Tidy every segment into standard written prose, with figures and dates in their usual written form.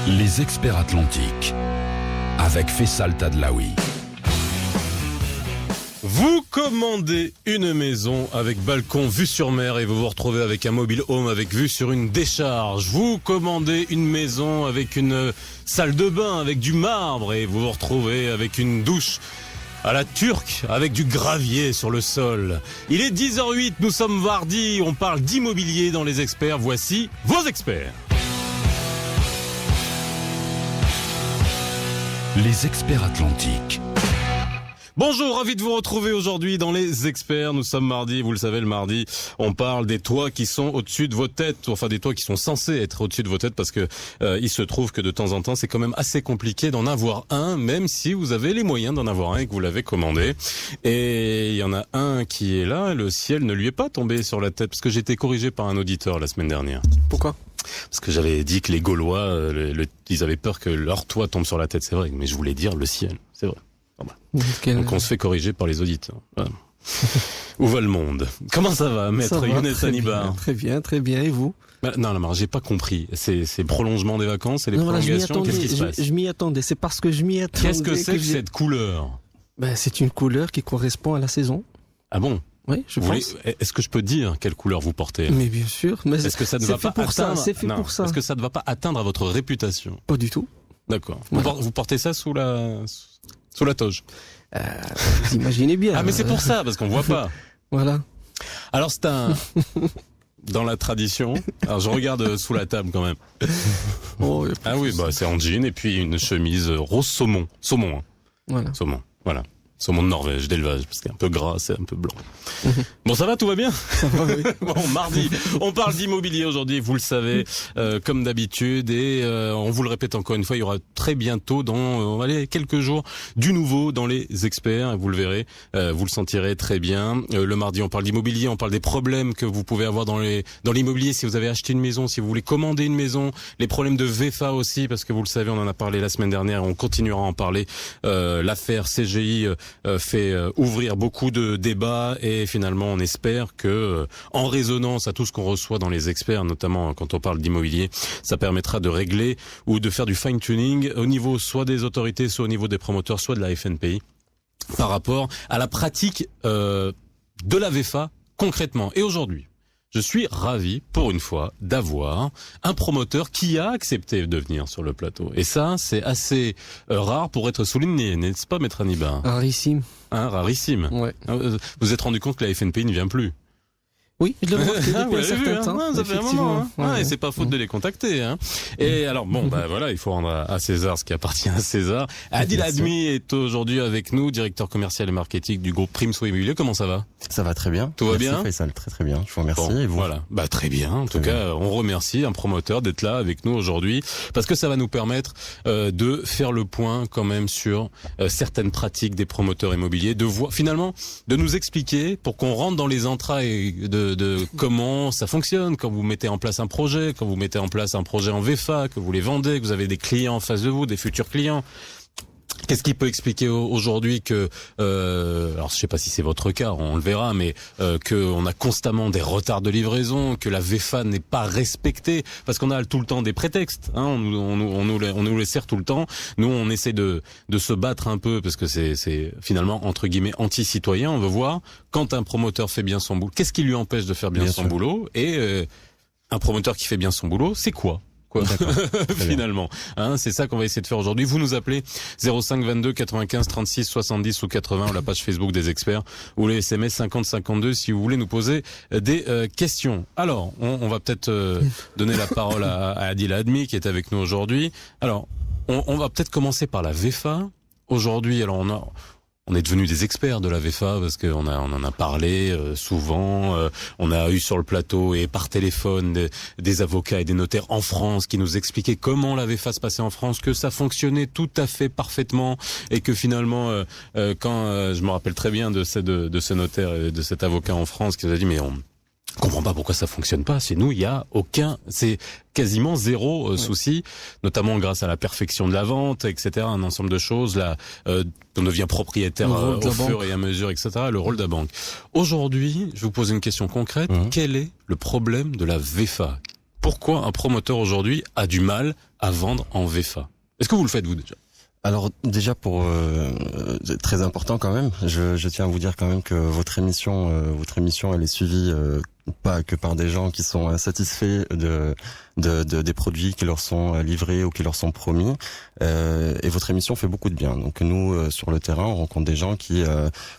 Les experts atlantiques avec Faisal Tadlaoui. Vous commandez une maison avec balcon vue sur mer et vous vous retrouvez avec un mobile home avec vue sur une décharge. Vous commandez une maison avec une salle de bain avec du marbre et vous vous retrouvez avec une douche à la turque avec du gravier sur le sol. Il est 10h08, nous sommes mardi, on parle d'immobilier dans les experts. Voici vos experts. Les experts atlantiques. Bonjour, ravi de vous retrouver aujourd'hui dans les experts. Nous sommes mardi, vous le savez, le mardi, on parle des toits qui sont au-dessus de vos têtes, enfin des toits qui sont censés être au-dessus de vos têtes parce que il se trouve que de temps en temps, c'est quand même assez compliqué d'en avoir un, même si vous avez les moyens d'en avoir un et que vous l'avez commandé. Et il y en a un qui est là, le ciel ne lui est pas tombé sur la tête parce que j'ai été corrigé par un auditeur la semaine dernière. Pourquoi ? Parce que j'avais dit que les Gaulois, ils avaient peur que leur toit tombe sur la tête, c'est vrai, mais je voulais dire le ciel, c'est vrai. Donc on se fait corriger par les auditeurs. Voilà. Où va le monde? Comment ça va, maître Younes Hanibar? Très bien, et vous? Non, j'ai pas compris. C'est prolongement des vacances et les prolongations, qu'est-ce qui se passe? Je m'y attendais, c'est parce que je m'y attendais. Qu'est-ce que c'est que cette couleur? C'est une couleur qui correspond à la saison. Ah bon? Oui, je pense. Est-ce que je peux dire quelle couleur vous portez? Mais bien sûr. Mais est-ce que ça ne va pas atteindre? C'est fait pour ça. Est-ce que ça ne va pas atteindre votre réputation? Pas du tout. D'accord. Vous portez ça sous la toge? Vous imaginez bien. Ah mais c'est pour ça, parce qu'on voit pas. Voilà. Alors c'est un... Dans la tradition, alors je regarde sous la table quand même. Oh, ah oui, c'est en jean et puis une chemise rose saumon. Saumon, hein. Voilà. Saumon, voilà. Saumon de Norvège, d'élevage, parce qu'il est un peu gras, c'est un peu blanc. Bon, ça va, tout va bien? Ça va, oui. Bon, mardi, on parle d'immobilier aujourd'hui, vous le savez, comme d'habitude, et on vous le répète encore une fois, il y aura très bientôt, dans quelques jours, du nouveau dans les experts, vous le verrez, vous le sentirez très bien. Le mardi, on parle d'immobilier, on parle des problèmes que vous pouvez avoir dans l'immobilier si vous avez acheté une maison, si vous voulez commander une maison, les problèmes de VFA aussi, parce que vous le savez, on en a parlé la semaine dernière, on continuera à en parler. L'affaire CGI fait ouvrir beaucoup de débats et finalement on espère que en résonance à tout ce qu'on reçoit dans les experts, notamment quand on parle d'immobilier, ça permettra de régler ou de faire du fine-tuning au niveau soit des autorités, soit au niveau des promoteurs, soit de la FNPI par rapport à la pratique de la VFA concrètement. Et aujourd'hui, je suis ravi, pour une fois, d'avoir un promoteur qui a accepté de venir sur le plateau. Et ça, c'est assez rare pour être souligné, n'est-ce pas, maître Hanibar? Rarissime. Rarissime. Ouais. Vous vous êtes rendu compte que la FNPI ne vient plus? Oui, je le vois depuis un certain temps. Ça fait un moment. Et c'est pas faute de les contacter. Et alors voilà, il faut rendre à César ce qui appartient à César. Adil Admi est aujourd'hui avec nous, directeur commercial et marketing du groupe Primso Immobilier. Comment ça va? Ça va très bien. Tout va bien? Faisal, très bien. Je vous remercie. Bon, et vous? Voilà. Très bien. En tout cas, on remercie un promoteur d'être là avec nous aujourd'hui parce que ça va nous permettre de faire le point quand même sur certaines pratiques des promoteurs immobiliers, de voir finalement de nous expliquer pour qu'on rentre dans les entrailles de comment ça fonctionne quand vous mettez en place un projet, quand vous mettez en place un projet en VFA, que vous les vendez, que vous avez des clients en face de vous, des futurs clients. Qu'est-ce qui peut expliquer aujourd'hui que, alors je sais pas si c'est votre cas, on le verra, mais que on a constamment des retards de livraison, que la VFA n'est pas respectée, parce qu'on a tout le temps des prétextes. On nous les sert tout le temps. Nous, on essaie de se battre un peu parce que c'est finalement entre guillemets anti-citoyen. On veut voir quand un promoteur fait bien son boulot. Qu'est-ce qui lui empêche de faire bien son boulot? Et un promoteur qui fait bien son boulot, c'est quoi finalement, c'est ça qu'on va essayer de faire aujourd'hui. Vous nous appelez 05 22 95 36 70 ou 80 ou la page Facebook des experts ou les SMS 50 52 si vous voulez nous poser des questions. Alors, on va peut-être donner la parole à Adil Admi qui est avec nous aujourd'hui. Alors, on va peut-être commencer par la VFA. Aujourd'hui, alors on est devenus des experts de la VFA parce qu'on en a parlé souvent. On a eu sur le plateau et par téléphone des avocats et des notaires en France qui nous expliquaient comment la VFA se passait en France, que ça fonctionnait tout à fait parfaitement et que finalement, quand je me rappelle très bien de ce notaire et de cet avocat en France qui nous a dit mais on comprend pas pourquoi ça fonctionne pas. Chez nous, il y a c'est quasiment zéro souci, notamment grâce à la perfection de la vente, etc. Un ensemble de choses. Là, on devient propriétaire au fur et à mesure, etc. Le rôle de la banque. Aujourd'hui, je vous pose une question concrète. Quel est le problème de la VFA? pourquoi un promoteur aujourd'hui a du mal à vendre en VFA? Est-ce que vous le faites vous déjà? Alors déjà très important quand même, je tiens à vous dire quand même que votre émission elle est suivie pas que par des gens qui sont insatisfaits des produits qui leur sont livrés ou qui leur sont promis, et votre émission fait beaucoup de bien. Donc nous sur le terrain on rencontre des gens qui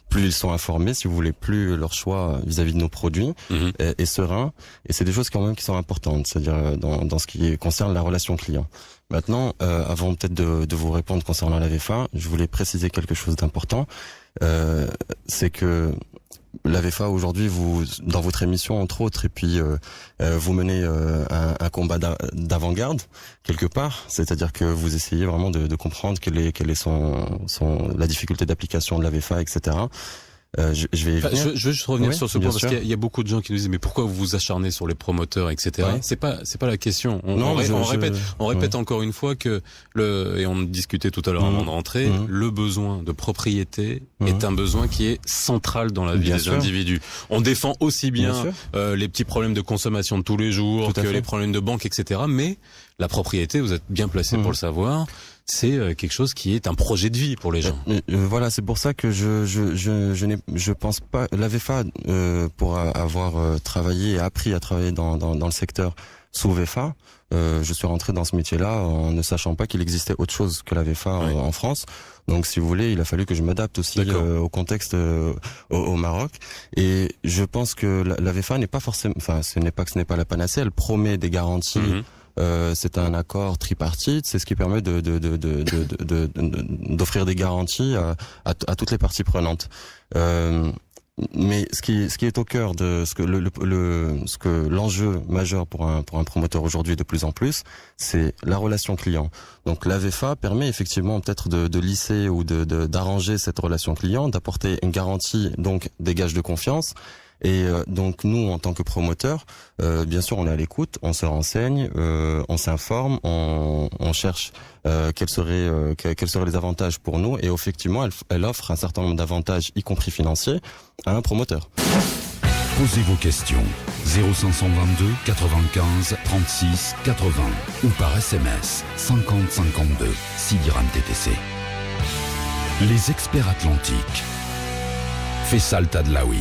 plus ils sont informés, si vous voulez, plus leur choix vis-à-vis de nos produits est serein, et c'est des choses quand même qui sont importantes, c'est-à-dire dans ce qui concerne la relation client. Maintenant, avant peut-être de vous répondre concernant la VFA, je voulais préciser quelque chose d'important. C'est que la VFA aujourd'hui, vous dans votre émission entre autres, et puis vous menez un combat d'avant-garde quelque part, c'est-à-dire que vous essayez vraiment de comprendre quelle est la difficulté d'application de la VFA, etc. Je veux juste revenir sur ce point parce qu'il y a beaucoup de gens qui nous disent mais pourquoi vous vous acharnez sur les promoteurs, etc. Ouais. C'est pas la question. On répète encore une fois que et on discutait tout à l'heure avant de rentrer, le besoin de propriété est un besoin qui est central dans la vie des individus. On défend aussi bien les petits problèmes de consommation de tous les jours que les problèmes de banque, etc. Mais la propriété, vous êtes bien placé pour le savoir, c'est quelque chose qui est un projet de vie pour les gens. Voilà, c'est pour ça que je pense pas la VFA pour avoir travaillé et appris à travailler dans le secteur sous VFA. Je suis rentré dans ce métier-là en ne sachant pas qu'il existait autre chose que la VFA en France. Donc, si vous voulez, il a fallu que je m'adapte aussi au contexte au Maroc. Et je pense que la VFA n'est pas forcément, enfin, ce n'est pas la panacée. Elle promet des garanties. C'est un accord tripartite, c'est ce qui permet d'offrir des garanties à toutes les parties prenantes. Mais ce qui est au cœur de ce que l'enjeu majeur pour un promoteur aujourd'hui de plus en plus, c'est la relation client. Donc la VFA permet effectivement peut-être de lisser ou d'arranger cette relation client, d'apporter une garantie, donc des gages de confiance. Et donc nous, en tant que promoteurs, bien sûr, on est à l'écoute, on se renseigne, on s'informe, on cherche quels seraient les avantages pour nous. Et effectivement, elle offre un certain nombre d'avantages, y compris financiers, à un promoteur. Posez vos questions 0522 95 36 80 ou par SMS 50 52 6 dirhams TTC. Les experts atlantiques. Faisal Tadlaoui.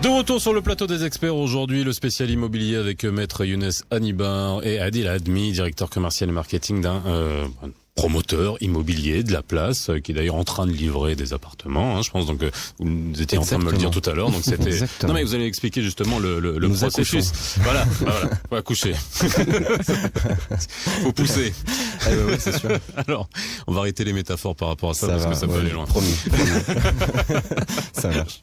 De retour sur le plateau des experts aujourd'hui, le spécial immobilier avec Maître Younes Hanibar et Adil Admi, directeur commercial et marketing d'un promoteur immobilier de la place, qui est d'ailleurs en train de livrer des appartements, je pense. Donc vous étiez en train de me le dire tout à l'heure. Donc c'était. Non mais vous allez expliquer justement le processus. Voilà, on va coucher. Faut pousser. Oui, c'est sûr. Alors, on va arrêter les métaphores par rapport à ça parce que ça peut aller loin. Promis. Ça marche.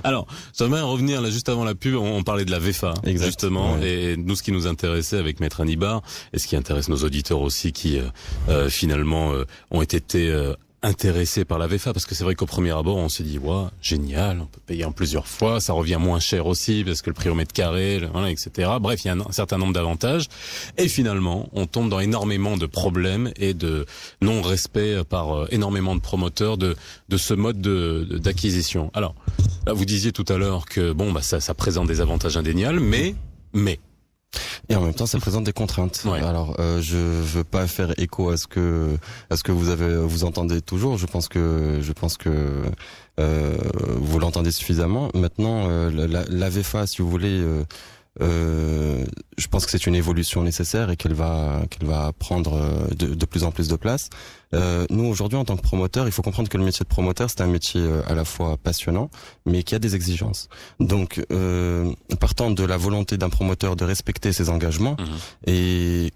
Alors, j'aimerais revenir là juste avant la pub. On parlait de la VFA justement, et nous ce qui nous intéressait avec Maître Hanibar et ce qui intéresse nos auditeurs aussi qui finalement ont été intéressés par la VFA, parce que c'est vrai qu'au premier abord on s'est dit génial, on peut payer en plusieurs fois, ça revient moins cher aussi parce que le prix au mètre carré, etc. Bref, il y a un certain nombre d'avantages, et finalement on tombe dans énormément de problèmes et de non-respect par énormément de promoteurs de ce mode d'acquisition. Alors là, vous disiez tout à l'heure que ça présente des avantages indéniables, mais et en même temps, ça présente des contraintes. Alors, je veux pas faire écho à ce que vous entendez toujours. Je pense que vous l'entendez suffisamment. Maintenant, la VFA, si vous voulez, je pense que c'est une évolution nécessaire et qu'elle va prendre de plus en plus de place. Nous, aujourd'hui, en tant que promoteur, il faut comprendre que le métier de promoteur, c'est un métier à la fois passionnant, mais qui a des exigences. Donc, partant de la volonté d'un promoteur de respecter ses engagements, et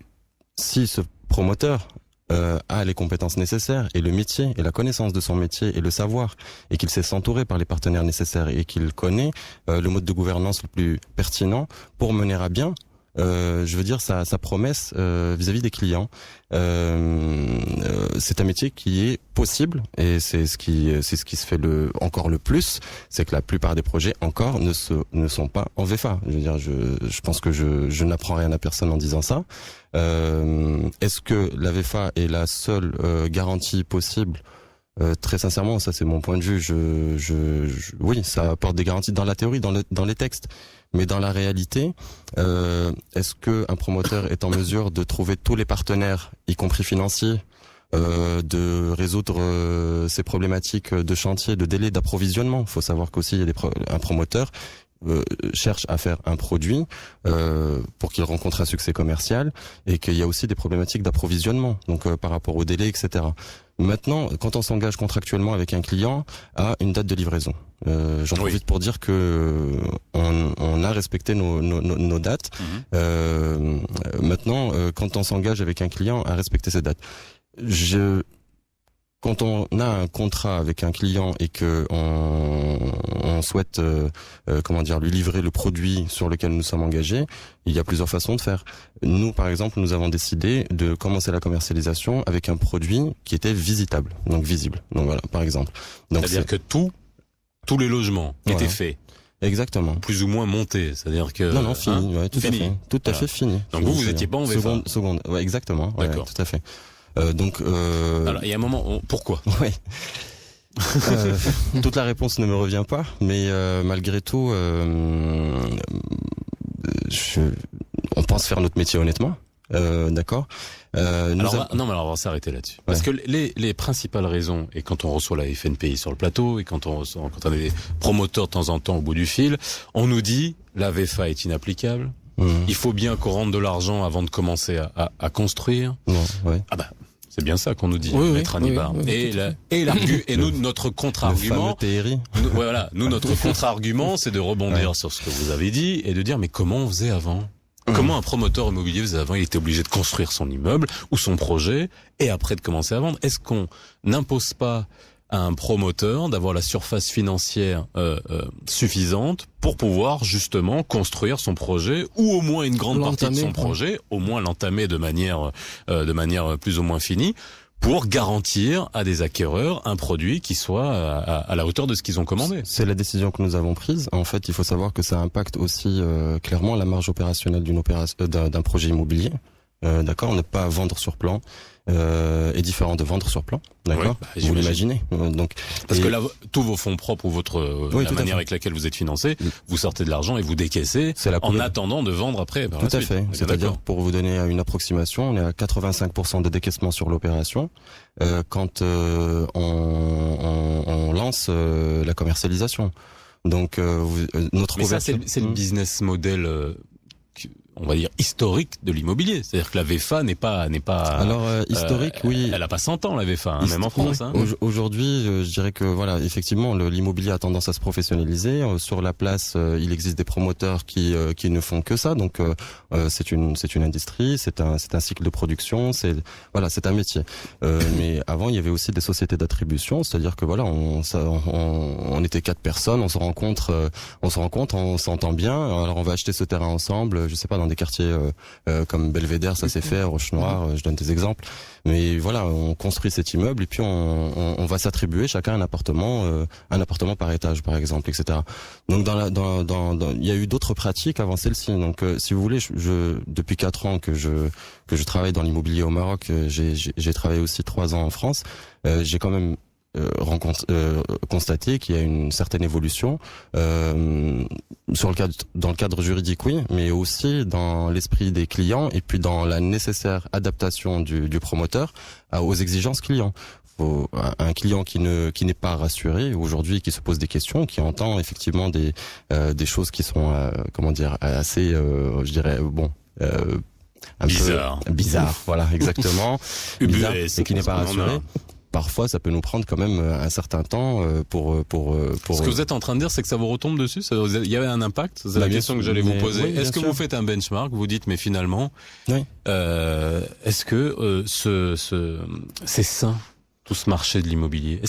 si ce promoteur a les compétences nécessaires et le métier et la connaissance de son métier et le savoir, et qu'il sait s'entourer par les partenaires nécessaires et qu'il connaît le mode de gouvernance le plus pertinent pour mener à bien je veux dire sa promesse vis-à-vis des clients. C'est un métier qui est possible, et c'est ce qui se fait encore le plus, c'est que la plupart des projets encore ne sont pas en VFA. Je veux dire, je pense que je n'apprends rien à personne en disant ça. Est-ce que la VFA est la seule garantie possible? Très sincèrement, ça c'est mon point de vue. Oui, ça apporte des garanties dans la théorie, dans les textes, mais dans la réalité, est-ce que un promoteur est en mesure de trouver tous les partenaires, y compris financiers, de résoudre ces problématiques de chantier, de délai d'approvisionnement? Il faut savoir qu'aussi il y a un promoteur cherche à faire un produit pour qu'il rencontre un succès commercial, et qu'il y a aussi des problématiques d'approvisionnement, donc par rapport au délai, etc. Maintenant, quand on s'engage contractuellement avec un client à une date de livraison, j'en profite pour dire que on a respecté nos dates. Maintenant, quand on s'engage avec un client à respecter ces dates, quand on a un contrat avec un client et que on souhaite lui livrer le produit sur lequel nous sommes engagés, il y a plusieurs façons de faire. Nous, par exemple, nous avons décidé de commencer la commercialisation avec un produit qui était visitable, donc visible. Donc voilà, par exemple. C'est-à-dire que tous les logements étaient faits. Exactement. Plus ou moins montés, c'est-à-dire que non, fini, tout à fait fini. Donc vous étiez pas en VFA. Seconde, ouais, exactement. D'accord, tout à fait. Alors, il y a un moment, pourquoi? Oui. Toute la réponse ne me revient pas, mais malgré tout, on pense faire notre métier honnêtement. D'accord. Alors on va s'arrêter là-dessus. Parce que les principales raisons, et quand on reçoit la FNPI sur le plateau, et quand on a des promoteurs de temps en temps au bout du fil, on nous dit la VFA est inapplicable. Il faut bien qu'on rentre de l'argent avant de commencer à construire. Ah bah, c'est bien ça qu'on nous dit, maître Hannibal. Et nous, notre contre-argument, notre contre-argument, c'est de rebondir sur ce que vous avez dit et de dire, mais comment on faisait avant? Comment un promoteur immobilier faisait avant? Il était obligé de construire son immeuble ou son projet et après de commencer à vendre. Est-ce qu'on n'impose pas à un promoteur d'avoir la surface financière suffisante pour pouvoir justement construire son projet, ou au moins une grande partie de son projet, au moins l'entamer de manière plus ou moins finie, pour garantir à des acquéreurs un produit qui soit à la hauteur de ce qu'ils ont commandé? C'est la décision que nous avons prise. En fait, il faut savoir que ça impacte aussi clairement la marge opérationnelle d'un projet immobilier. D'accord, ne pas vendre sur plan est différent de vendre sur plan. D'accord, vous l'imaginez. Donc, parce que là, tous vos fonds propres ou la manière avec laquelle vous êtes financé, vous sortez de l'argent et vous décaissez en attendant de vendre après. Tout à fait. C'est-à-dire, pour vous donner une approximation, on est à 85% de décaissement sur l'opération quand on lance la commercialisation. Donc notre mais ça c'est le business model on va dire historique de l'immobilier, c'est-à-dire que la VFA n'est pas alors historique, oui, elle a pas 100 ans la VFA, même en France. Aujourd'hui, je dirais que voilà, effectivement, l'immobilier a tendance à se professionnaliser. Sur la place, il existe des promoteurs qui ne font que ça, donc c'est une industrie, c'est un cycle de production, c'est un métier. Mais avant, il y avait aussi des sociétés d'attribution, c'est-à-dire que voilà, on était 4 personnes, on se rencontre, on s'entend bien. Alors on va acheter ce terrain ensemble, je sais pas, dans des quartiers comme Belvédère, ça s'est fait, Roche-Noire, je donne des exemples. Mais voilà, on construit cet immeuble et puis on va s'attribuer chacun un appartement par étage, par exemple, etc. Donc il y a eu d'autres pratiques avant celle-ci. Donc si vous voulez, depuis 4 ans que je travaille dans l'immobilier au Maroc, j'ai travaillé aussi 3 ans en France. J'ai quand même constater qu'il y a une certaine évolution dans le cadre juridique, oui, mais aussi dans l'esprit des clients et puis dans la nécessaire adaptation du promoteur aux exigences clients. Un client qui n'est pas rassuré aujourd'hui, qui se pose des questions, qui entend effectivement des choses qui sont assez je dirais bizarre, voilà, exactement, bizarre, et qui n'est pas rassuré. Parfois, ça peut nous prendre quand même un certain temps pour. Ce que vous êtes en train de dire, c'est que ça vous retombe dessus. Il y avait un impact. C'est la question que j'allais vous poser. Oui, est-ce que vous faites un benchmark? Vous dites, mais finalement, est-ce que c'est sain tout ce marché de l'immobilier?